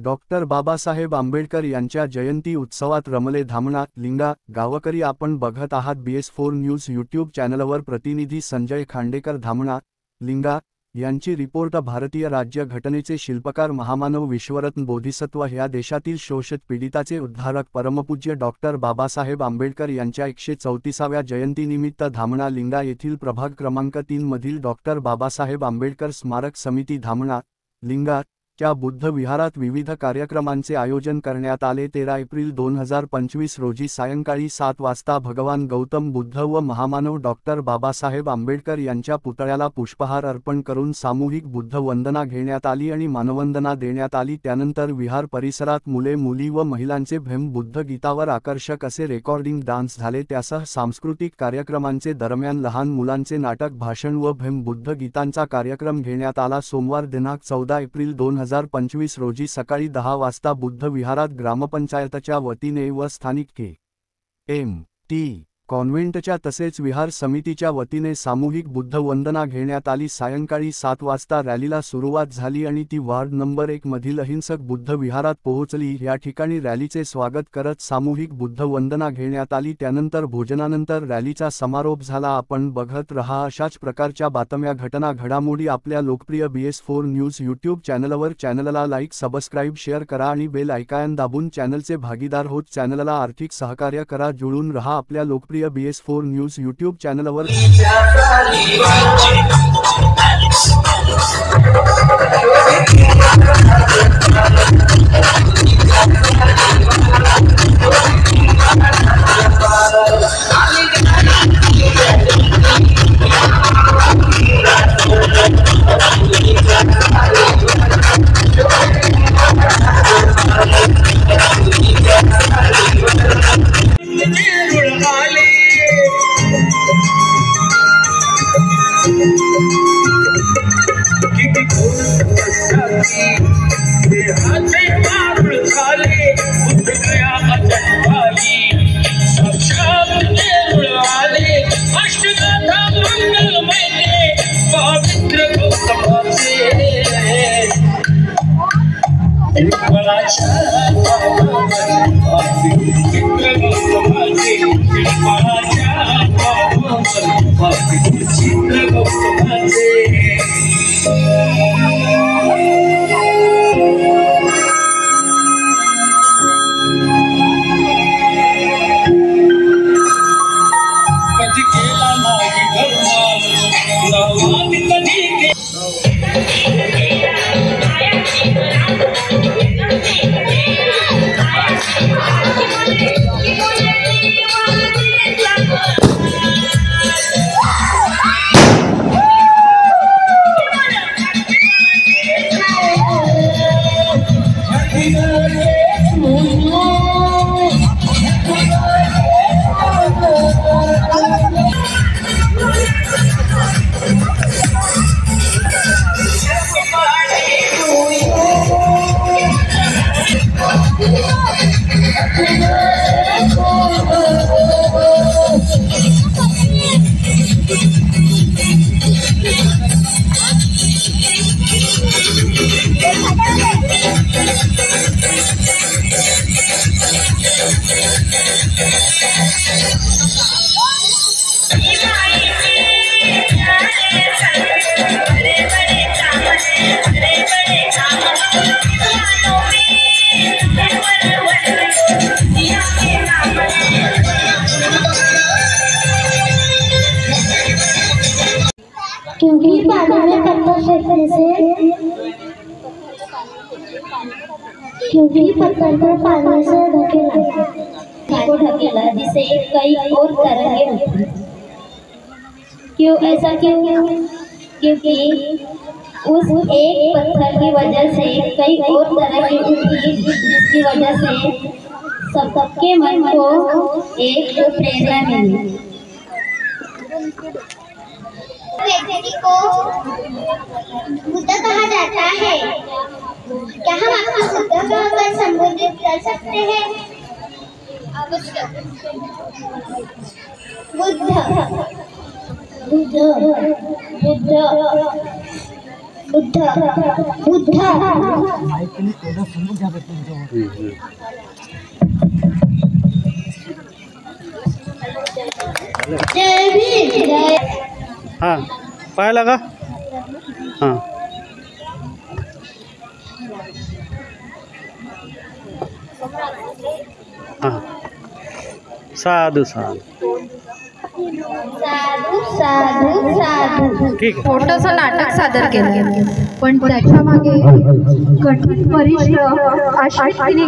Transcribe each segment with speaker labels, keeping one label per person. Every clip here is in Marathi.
Speaker 1: डॉक्टर बाबासाहेब आंबेडकर यांच्या जयंती उत्सवात रमले धामणा लिंगा गावकरी। आपण बघत आहात BS4 न्यूज यूट्यूब चॅनलवर। प्रतिनिधी संजय खांडेकर धामणा लिंगा यांची रिपोर्ट। भारतीय राज्य घटनेचे शिल्पकार महामानव विश्वरत्न बोधिसत्व ह्या देशातील शोषित पीडिताचे उद्धारक परमपूज्य डॉक्टर बाबासाहेब आंबेडकर यांच्या 134व्या जयंतीनिमित्त धामणा लिंगा येथील प्रभाग क्रमांक 3 मधील डॉक्टर बाबासाहेब आंबेडकर स्मारक समिती धामणा लिंगा च्या बुद्ध विहारात विविध कार्यक्रमांचे आयोजन करण्यात आले। 13 एप्रिल 2025 रोजी सायंकाळी 7 वाजता भगवान गौतम बुद्ध व महामानव डॉक्टर बाबासाहेब आंबेडकर यांच्या पुतळ्याला पुष्पहार अर्पण करून सामूहिक बुद्ध वंदना घेण्यात आली आणि मानवंदना देण्यात आली। त्यानंतर विहार परिसरात मुले मुली व महिलांचे भीम बुद्ध गीतावर आकर्षक असे रेकॉर्डिंग डान्स झाले। त्यासह सांस्कृतिक कार्यक्रमांचे दरम्यान लहान मुलांचे नाटक भाषण व भीम बुद्ध गीतांचा कार्यक्रम घेण्यात आला। सोमवार दिनांक 14 एप्रिल 2025 रोजी सकाळी 10 वाजता बुद्ध विहारात ग्रामपंचायतच्या वतीने व स्थानिक KMT कॉन्व्हेंटच्या तसेच विहार समितीच्या वतीने सामूहिक बुद्ध वंदना घेण्यात आली। सायंकाळी 7 वाजता रॅलीला सुरुवात झाली आणि ती वार्ड नंबर 1 मधील अहिंसक बुद्ध विहारात पोहोचली। या ठिकाणी रॅलीचे स्वागत करत सामूहिक बुद्ध वंदना घेण्यात आली। त्यानंतर भोजनानंतर रॅलीचा समारोप झाला। आपण बघत रहा अशाच प्रकारच्या बातम्या घटना घडामोडी आपल्या लोकप्रिय BS4 न्यूज यूट्यूब चॅनलवर। चॅनलला लाईक सबस्क्राईब शेअर करा आणि बेल आयकॉन दाबून चॅनलचे भागीदार होत चॅनलला आर्थिक सहकार्य करा। जुळून रहा आपल्या लोकप्रिय BS4 न्यूज यूट्यूब चॅनलवर।
Speaker 2: क्योंकि पानी में पत्थर फेंकने से क्योंकि पत्थर को पानी से ढकेला जिसे कई और तरंगे होती। क्यों ऐसा क्यों? क्योंकि उस एक पत्थर की वजह से कई और तरंगे उठी, जिसकी वजह से सबके मन को एक प्रेरणा मिली।
Speaker 3: व्यक्ति को बुद्ध कहा जाता है। क्या हम आपको बुद्ध कहकर संबोधित कर सकते हैं? बुद्ध बुद्ध बुद्ध बुद्ध बुद्ध जय भीम जय
Speaker 4: हां पाहायला का हां हां साधू साधू
Speaker 3: साधू साधू साधू
Speaker 4: ठीक आहे
Speaker 5: छोटंसं नाटक सादर केलं पण त्याच्या मागे कठीण परिश्रम आशिकीने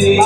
Speaker 6: रे